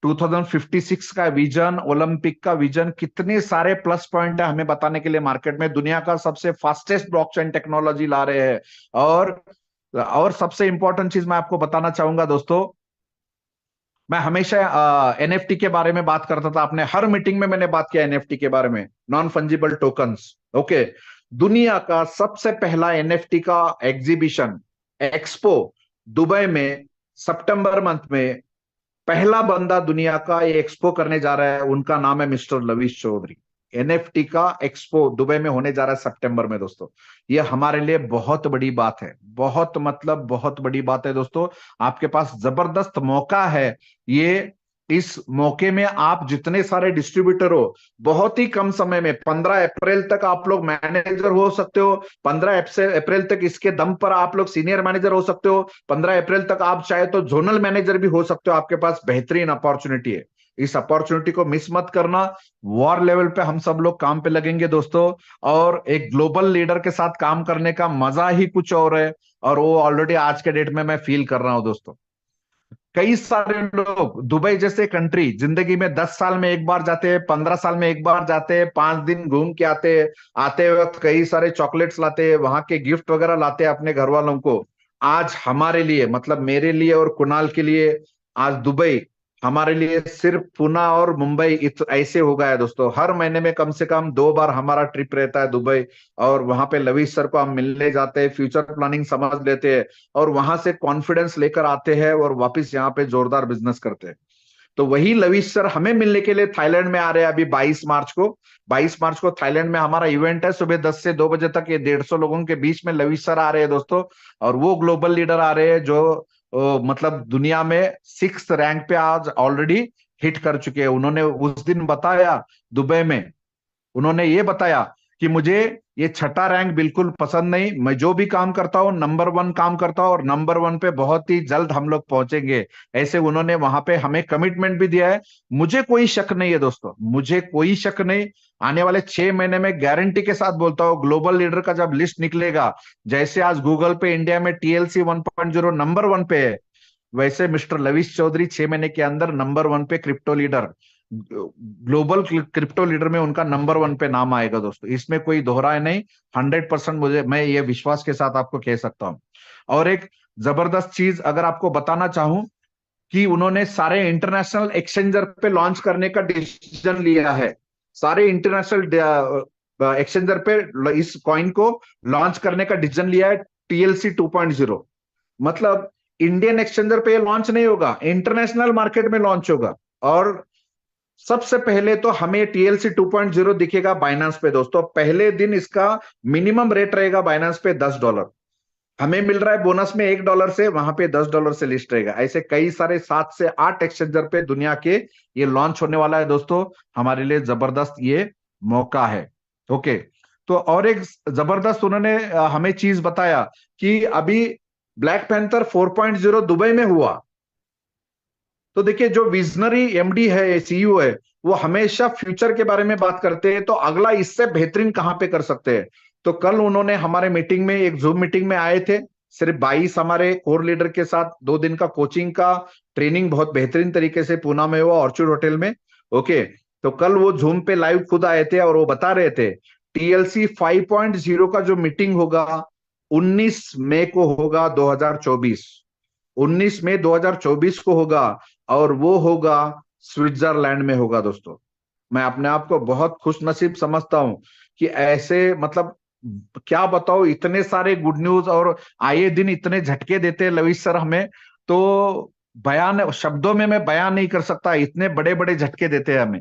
2056 का विजन, ओलंपिक का विजन, कितने सारे प्लस पॉइंट है हमें बताने के लिए मार्केट में। दुनिया का सबसे फास्टेस्ट ब्लॉकचेन टेक्नोलॉजी ला रहे हैं। और सबसे इंपॉर्टेंट चीज मैं आपको बताना चाहूंगा दोस्तों, मैं हमेशा एनएफटी के बारे में बात करता था, आपने हर मीटिंग में मैंने बात किया एनएफटी के बारे में, नॉन फंजिबल टोकन्स। ओके, दुनिया का सबसे पहला एनएफटी का एग्जीबिशन, एक्सपो, दुबई में सितंबर मंथ में पहला बंदा दुनिया का ये एक्सपो करने जा रहा है, उनका नाम है मिस्टर लवीश चौधरी। एनएफटी का एक्सपो दुबई में होने जा रहा है सितंबर में दोस्तों। ये हमारे लिए बहुत बड़ी बात है, बहुत मतलब बहुत बड़ी बात है दोस्तों। आपके पास जबरदस्त मौका है ये। इस मौके में आप जितने सारे डिस्ट्रीब्यूटर हो, बहुत ही कम समय में 15 अप्रैल तक आप लोग मैनेजर हो सकते हो। 15 अप्रैल तक इसके दम पर आप लोग सीनियर मैनेजर हो सकते हो। 15 अप्रैल तक आप चाहे तो जोनल मैनेजर भी हो सकते हो। आपके पास बेहतरीन अपॉर्चुनिटी है, इस अपॉर्चुनिटी को मिस मत करना। वॉर लेवल पे हम सब लोग काम पे लगेंगे दोस्तों, और एक ग्लोबल लीडर के साथ काम करने का मजा ही कुछ और है। और वो ऑलरेडी आज के डेट में मैं फील कर रहा हूं दोस्तों। कई सारे लोग दुबई जैसे कंट्री जिंदगी में 10 साल में एक बार जाते हैं, 15 साल में एक बार जाते हैं, 5 दिन घूम के आते हैं। आते वक्त कई सारे चॉकलेट्स लाते हैं, वहां के गिफ्ट वगैरह लाते हैं अपने घर वालों को। आज हमारे लिए, मतलब मेरे लिए और कुणाल के लिए, आज दुबई हमारे लिए सिर्फ पुणे और मुंबई ऐसे हो गया है दोस्तों। हर महीने में कम से कम 2 बार हमारा ट्रिप रहता है दुबई, और वहां पे लवीश सर को हम मिलने जाते हैं, फ्यूचर प्लानिंग समझ लेते हैं, और वहां से कॉन्फिडेंस लेकर आते हैं और वापस यहाँ पे जोरदार बिजनेस करते हैं। तो वही लवीश सर हमें मिलने के लिए थाईलैंड में आ रहे हैं अभी 22 मार्च को। 22 मार्च को थाईलैंड में हमारा इवेंट है, सुबह 10 से 2 बजे तक। ये 150 लोगों के बीच में लवीश सर आ रहे हैं दोस्तों। और वो ग्लोबल लीडर आ रहे हैं जो मतलब दुनिया में 6th रैंक पे आज ऑलरेडी हिट कर चुके हैं। उन्होंने उस दिन बताया दुबई में, उन्होंने ये बताया कि मुझे ये छठा रैंक बिल्कुल पसंद नहीं, मैं जो भी काम करता हूँ नंबर 1 काम करता हूँ, और नंबर 1 पे बहुत ही जल्द हम लोग पहुंचेंगे। ऐसे उन्होंने वहां पे हमें कमिटमेंट भी दिया है। मुझे कोई शक नहीं है दोस्तों, मुझे कोई शक नहीं। आने वाले 6 महीने में गारंटी के साथ बोलता हूँ, ग्लोबल लीडर का जब लिस्ट निकलेगा, जैसे आज गूगल पे इंडिया में टीएलसी 1.0 नंबर 1 पे है, वैसे मिस्टर लवीश चौधरी 6 महीने के अंदर नंबर 1 पे crypto leader, global crypto leader में उनका नंबर 1 पे नाम आएगा दोस्तों। इसमें कोई दोहराए नहीं, 100% मुझे, मैं ये विश्वास के साथ आपको कह सकता हूं। और एक जबरदस्त चीज अगर आपको बताना चाहूं, कि उन्होंने सारे इंटरनेशनल एक्सचेंजर पे लॉन्च करने का डिसीजन लिया है। सारे इंटरनेशनल एक्सचेंजर पे इस कॉइन को लॉन्च करने का डिसीजन लिया है, टीएलसी 2.0। मतलब इंडियन एक्सचेंजर पे लॉन्च नहीं होगा, इंटरनेशनल मार्केट में लॉन्च होगा। और सबसे पहले तो हमें टीएलसी 2.0 दिखेगा बाइनांस पे दोस्तों। पहले दिन इसका मिनिमम रेट रहेगा बाइनांस पे $10। हमें मिल रहा है बोनस में $1 से, वहां पे $10 से लिस्ट रहेगा। ऐसे कई सारे 7 से 8 एक्सचेंजर पे दुनिया के ये लॉन्च होने वाला है दोस्तों। हमारे लिए जबरदस्त ये मौका है। ओके, तो और एक जबरदस्त उन्होंने हमें चीज बताया कि अभी ब्लैक पैंथर 4.0 दुबई में हुआ। तो देखिए, जो विजनरी एमडी है, सीईओ है, वो हमेशा फ्यूचर के बारे में बात करते हैं, तो अगला इससे बेहतरीन कहां पे कर सकते हैं। तो कल उन्होंने हमारे मीटिंग में, एक जूम मीटिंग में आए थे, सिर्फ 22 हमारे कोर लीडर के साथ 2 दिन का कोचिंग का ट्रेनिंग बहुत बेहतरीन तरीके से पूना में हुआ, ऑर्चिड होटल में। ओके, तो कल वो जूम पे लाइव खुद आए थे और वो बता रहे थे टीएलसी 5.0 का जो मीटिंग होगा 19 मई को होगा 2024, 19 मई 2024 को होगा, और वो होगा स्विट्जरलैंड में होगा दोस्तों। मैं अपने आप को बहुत खुश नसीब समझता हूं कि ऐसे, मतलब क्या बताओ, इतने सारे गुड न्यूज, और आए दिन इतने झटके देते हैं लवीश सर हमें, तो बयान शब्दों में मैं बयान नहीं कर सकता, इतने बड़े बड़े झटके देते हैं हमें।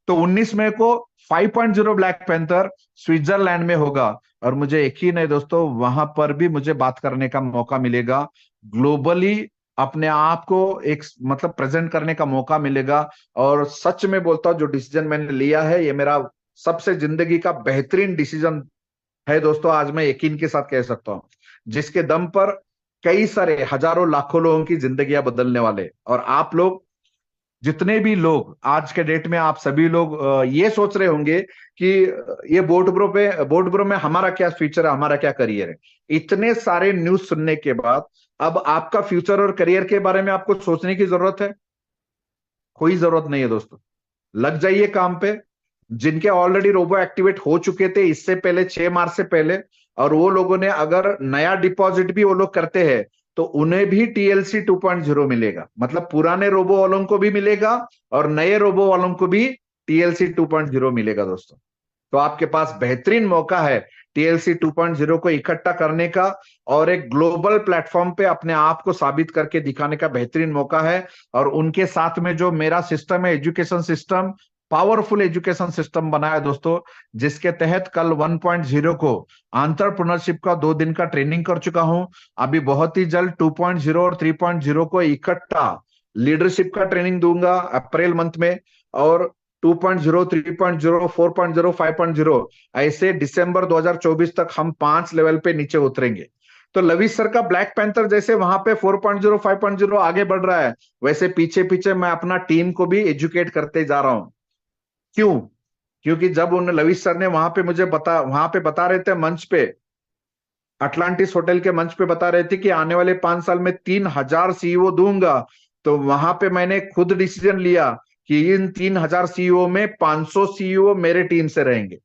तो 19 मई को 5.0 ब्लैक पैंथर स्विट्जरलैंड में होगा। और मुझे यकीन है दोस्तों वहां पर भी मुझे बात करने का मौका मिलेगा, ग्लोबली अपने आप को एक मतलब प्रेजेंट करने का मौका मिलेगा। और सच में बोलता हूँ, जो डिसीजन मैंने लिया है ये मेरा सबसे जिंदगी का बेहतरीन डिसीजन है दोस्तों। आज मैं यकीन के साथ कह सकता हूँ, जिसके दम पर कई सारे हजारों लाखों लोगों की जिंदगियां बदलने वाले। और आप लोग जितने भी लोग आज के डेट में, आप सभी लोग ये सोच रहे होंगे कि ये बोट ब्रो में हमारा क्या फ्यूचर है, हमारा क्या करियर है। इतने सारे न्यूज सुनने के बाद अब आपका फ्यूचर और करियर के बारे में आपको सोचने की जरूरत है? कोई जरूरत नहीं है दोस्तों। लग जाइए काम पे। जिनके ऑलरेडी रोबो एक्टिवेट हो चुके थे इससे पहले, 6 मार्च से पहले, और वो लोगों ने अगर नया डिपॉजिट भी वो लोग करते हैं तो उन्हें भी टीएलसी 2.0 मिलेगा। मतलब पुराने रोबो वालों को भी मिलेगा और नए रोबो वालों को भी टीएलसी 2.0 मिलेगा दोस्तों। तो आपके पास बेहतरीन मौका है टीएलसी 2.0 को इकट्ठा करने का, और एक ग्लोबल प्लेटफॉर्म पे अपने आप को साबित करके दिखाने का बेहतरीन मौका है। और उनके साथ में जो मेरा सिस्टम है, education system, powerful education system बनाया दोस्तों, जिसके तहत कल 1.0 को एंटरप्रेन्योरशिप का 2 दिन का ट्रेनिंग कर चुका हूं। अभी बहुत ही जल्द 2.0 और 3.0 को इकट्ठा लीडरशिप का ट्रेनिंग दूंगा अप्रैल मंथ में। और 2.0, 3.0, 4.0, 5.0 ऐसे दिसंबर 2024 तक हम 5 लेवल पे नीचे उतरेंगे। तो लविश सर का ब्लैक पैंथर जैसे वहां पे 4.0, 5.0 आगे बढ़ रहा है, वैसे पीछे पीछे मैं अपना टीम को भी एजुकेट करते जा रहा हूं। क्यों? क्योंकि जब उन लविश सर ने वहां पे बता रहे थे मंच पे, अटलांटिस होटल के मंच पे बता रहे थे कि आने वाले 5 साल में 3,000 सीईओ दूंगा। तो वहां पे मैंने खुद डिसीजन लिया कि इन 3,000 सीईओ में 500 सीईओ मेरे टीम से रहेंगे।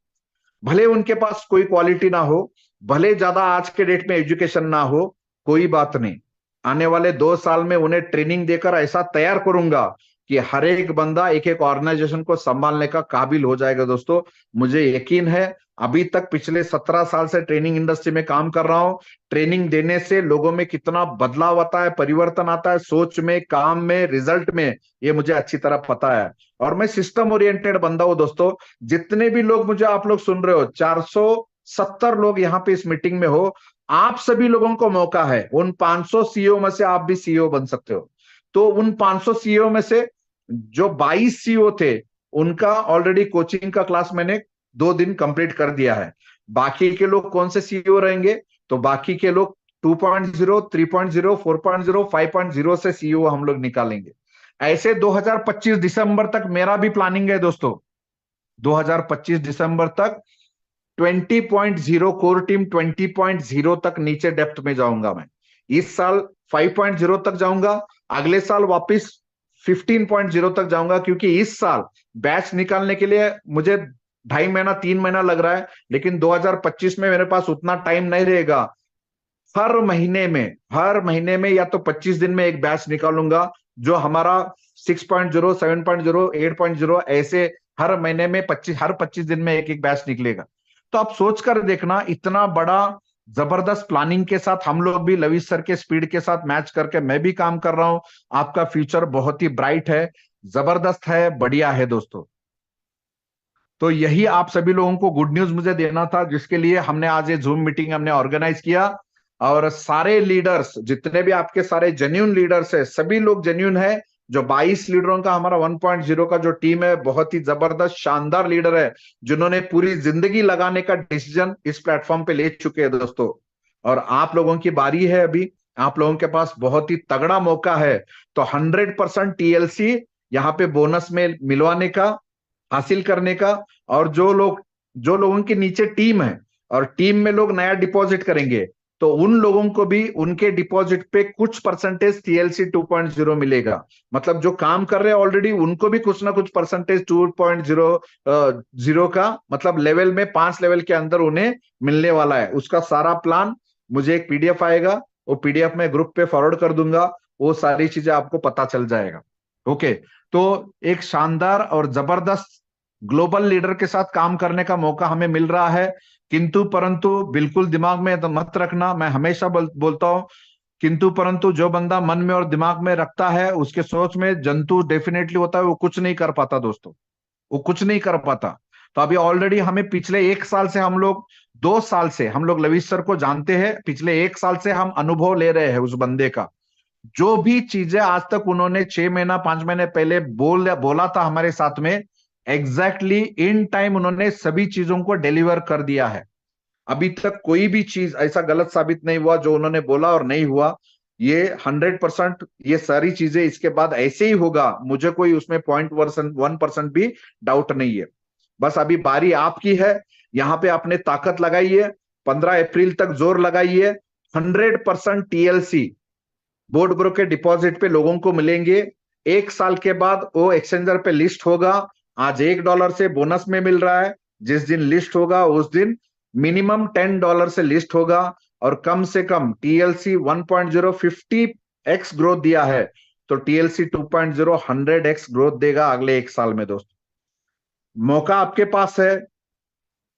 भले उनके पास कोई क्वालिटी ना हो, भले ज्यादा आज के डेट में एजुकेशन ना हो, कोई बात नहीं। आने वाले 2 साल में उन्हें ट्रेनिंग देकर ऐसा तैयार करूंगा कि हर एक बंदा एक एक ऑर्गेनाइजेशन को संभालने का काबिल हो जाएगा दोस्तों। मुझे यकीन है, अभी तक पिछले 17 साल से ट्रेनिंग इंडस्ट्री में काम कर रहा हूं। ट्रेनिंग देने से लोगों में कितना बदलाव आता है, परिवर्तन आता है, सोच में, काम में, रिजल्ट में, ये मुझे अच्छी तरह पता है। और मैं सिस्टम ओरिएंटेड बंदा हूं दोस्तों। जितने भी लोग मुझे आप लोग सुन रहे हो, 470 लोग यहाँ पे इस मीटिंग में हो, आप सभी लोगों को मौका है। उन 500 सीईओ में से आप भी सीईओ बन सकते हो। तो उन 500 सीईओ में से जो 22 सीईओ थे, उनका ऑलरेडी कोचिंग का क्लास मैंने 2 दिन कंप्लीट कर दिया है। बाकी के लोग कौन से सीईओ रहेंगे? तो बाकी के लोग 2.0, 3.0, 4.0, 5.0 से सीईओ हम लोग निकालेंगे। ऐसे 2025 दिसंबर तक मेरा भी प्लानिंग है दोस्तों। 2025 दिसंबर तक 20.0 कोर टीम, 20.0 तक नीचे डेप्थ में जाऊंगा मैं। इस साल 5.0 तक जाऊंगा, अगले साल वापस 15.0 तक जाऊंगा। क्योंकि इस साल बैच निकालने के लिए मुझे 2.5 महीना 3 महीना लग रहा है, लेकिन 2025 में मेरे पास उतना टाइम नहीं रहेगा। हर महीने में या तो 25 दिन में एक बैच निकालूंगा, जो हमारा 6.0, 7.0, 8.0 ऐसे हर महीने में 25 दिन में एक एक बैच निकलेगा। तो आप सोच कर देखना, इतना बड़ा जबरदस्त प्लानिंग के साथ हम लोग भी लविश सर के स्पीड के साथ मैच करके मैं भी काम कर रहा हूं। आपका फ्यूचर बहुत ही ब्राइट है, जबरदस्त है, बढ़िया है दोस्तों। तो यही आप सभी लोगों को गुड न्यूज मुझे देना था, जिसके लिए हमने आज ये जूम मीटिंग हमने ऑर्गेनाइज किया। और सारे लीडर्स, जितने भी आपके सारे जेन्यून लीडर्स है, सभी लोग जेन्यून है। जो 22 लीडरों का हमारा 1.0 का जो टीम है, बहुत ही जबरदस्त शानदार लीडर है, जिन्होंने पूरी जिंदगी लगाने का डिसीजन इस प्लेटफॉर्म पे ले चुके हैं दोस्तों। और आप लोगों की बारी है अभी। आप लोगों के पास बहुत ही तगड़ा मौका है। तो 100% टीएलसी यहाँ पे बोनस में मिलवाने का, हासिल करने का। और जो लोगों के नीचे टीम है और टीम में लोग नया डिपॉजिट करेंगे, तो उन लोगों को भी उनके डिपॉजिट पे कुछ परसेंटेज टीएलसी 2.0 मिलेगा। मतलब जो काम कर रहे हैं ऑलरेडी, उनको भी कुछ ना कुछ परसेंटेज 2.0 का, मतलब लेवल में 5 लेवल के अंदर उन्हें मिलने वाला है। उसका सारा प्लान, मुझे एक पीडीएफ आएगा, वो पीडीएफ में ग्रुप पे फॉरवर्ड कर दूंगा, वो सारी चीजें आपको पता चल जाएगा। ओके। तो एक शानदार और जबरदस्त ग्लोबल लीडर के साथ काम करने का मौका हमें मिल रहा है। किंतु परंतु बिल्कुल दिमाग में तो मत रखना, मैं हमेशा बोलता हूं, किंतु परंतु जो बंदा मन में और दिमाग में रखता है, उसके सोच में जंतु डेफिनेटली होता है, वो कुछ नहीं कर पाता दोस्तों। वो कुछ नहीं कर पाता। तो अभी ऑलरेडी हमें पिछले 1 साल से हम लोग, 2 साल से हम लोग लविश सर को जानते हैं, पिछले 1 साल से हम अनुभव ले रहे हैं उस बंदे का। जो भी चीजें आज तक उन्होंने 6 महीना 5 महीने पहले बोला था हमारे साथ में, एग्जैक्टली इन टाइम उन्होंने सभी चीजों को डिलीवर कर दिया है। अभी तक कोई भी चीज ऐसा गलत साबित नहीं हुआ जो उन्होंने बोला और नहीं हुआ। ये 100%, ये सारी चीजें इसके बाद ऐसे ही होगा, मुझे कोई उसमें 0.1% भी डाउट नहीं है। बस अभी बारी आपकी है, यहाँ पे आपने ताकत लगाई है, 15 अप्रैल तक जोर लगाइए। 100% टीएलसी बोर्ड ब्रोकर डिपॉजिट पे लोगों को मिलेंगे। 1 साल के बाद वो एक्सचेंजर पे लिस्ट होगा। आज $1 से बोनस में मिल रहा है, जिस दिन लिस्ट होगा उस दिन मिनिमम $10 से लिस्ट होगा। और कम से कम टीएलसी 1.0 50x ग्रोथ दिया है, तो टीएलसी 2.0 100x ग्रोथ देगा अगले 1 साल में। दोस्तों, मौका आपके पास है,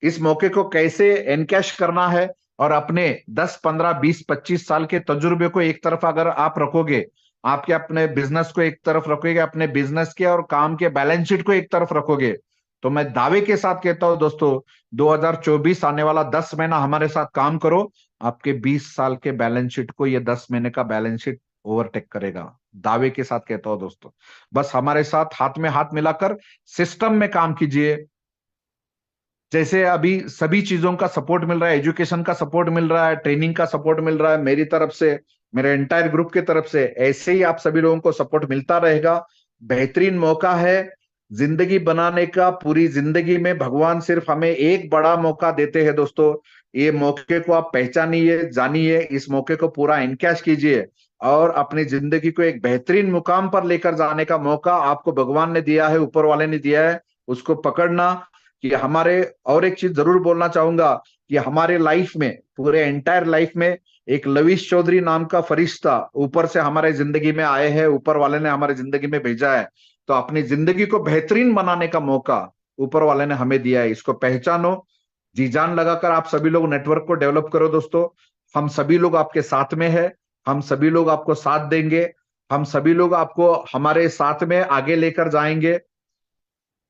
इस मौके को कैसे एनकैश करना है और अपने 10 15 20 25 साल के तजुर्बे को एक तरफ अगर आप रखोगे, आपके अपने बिजनेस को एक तरफ रखोगे, अपने बिजनेस के और काम के बैलेंस शीट को एक तरफ रखोगे, तो मैं दावे के साथ कहता हूं दोस्तों, 2024 आने वाला 10 महीना हमारे साथ काम करो, आपके 20 साल के बैलेंस शीट को ये 10 महीने का बैलेंस शीट ओवरटेक करेगा। दावे के साथ कहता हूं दोस्तों, बस हमारे साथ हाथ में हाथ मिलाकर सिस्टम में काम कीजिए। जैसे अभी सभी चीजों का सपोर्ट मिल रहा है, एजुकेशन का सपोर्ट मिल रहा है, ट्रेनिंग का सपोर्ट मिल रहा है मेरी तरफ से, मेरे एंटायर ग्रुप की तरफ से, ऐसे ही आप सभी लोगों को सपोर्ट मिलता रहेगा। बेहतरीन मौका है जिंदगी बनाने का। पूरी जिंदगी में भगवान सिर्फ हमें एक बड़ा मौका देते हैं दोस्तों। ये मौके को आप पहचानिए, जानिए, इस मौके को पूरा इनकैश कीजिए और अपनी जिंदगी को एक बेहतरीन मुकाम पर लेकर जाने का मौका आपको भगवान ने दिया है, ऊपर वाले ने दिया है, उसको पकड़ना। कि हमारे, और एक चीज जरूर बोलना चाहूंगा कि हमारे लाइफ में, पूरे एंटायर लाइफ में, एक लविश चौधरी नाम का फरिश्ता ऊपर से हमारे जिंदगी में आए हैं, ऊपर वाले ने हमारे जिंदगी में भेजा है। तो अपनी जिंदगी को बेहतरीन बनाने का मौका ऊपर वाले ने हमें दिया है, इसको पहचानो। जी जान लगाकर आप सभी लोग नेटवर्क को डेवलप करो दोस्तों। हम सभी लोग आपके साथ में है, हम सभी लोग आपको साथ देंगे, हम सभी लोग आपको हमारे साथ में आगे लेकर जाएंगे।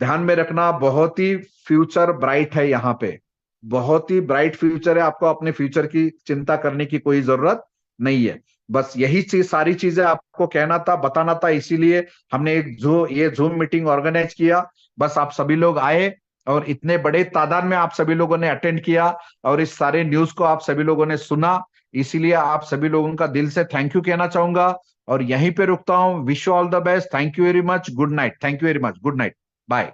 ध्यान में रखना, बहुत ही फ्यूचर ब्राइट है यहाँ पे, बहुत ही ब्राइट फ्यूचर है। आपको अपने फ्यूचर की चिंता करने की कोई जरूरत नहीं है। बस यही चीज, सारी चीजें आपको कहना था, बताना था, इसीलिए हमने ये जूम मीटिंग ऑर्गेनाइज किया। बस आप सभी लोग आए और इतने बड़े तादाद में आप सभी लोगों ने अटेंड किया और इस सारे न्यूज को आप सभी लोगों ने सुना, इसीलिए आप सभी लोगों का दिल से थैंक यू कहना चाहूंगा और यहीं पे रुकता हूं। Wish you all the best, thank you very much, good night, thank you very much, good night, bye.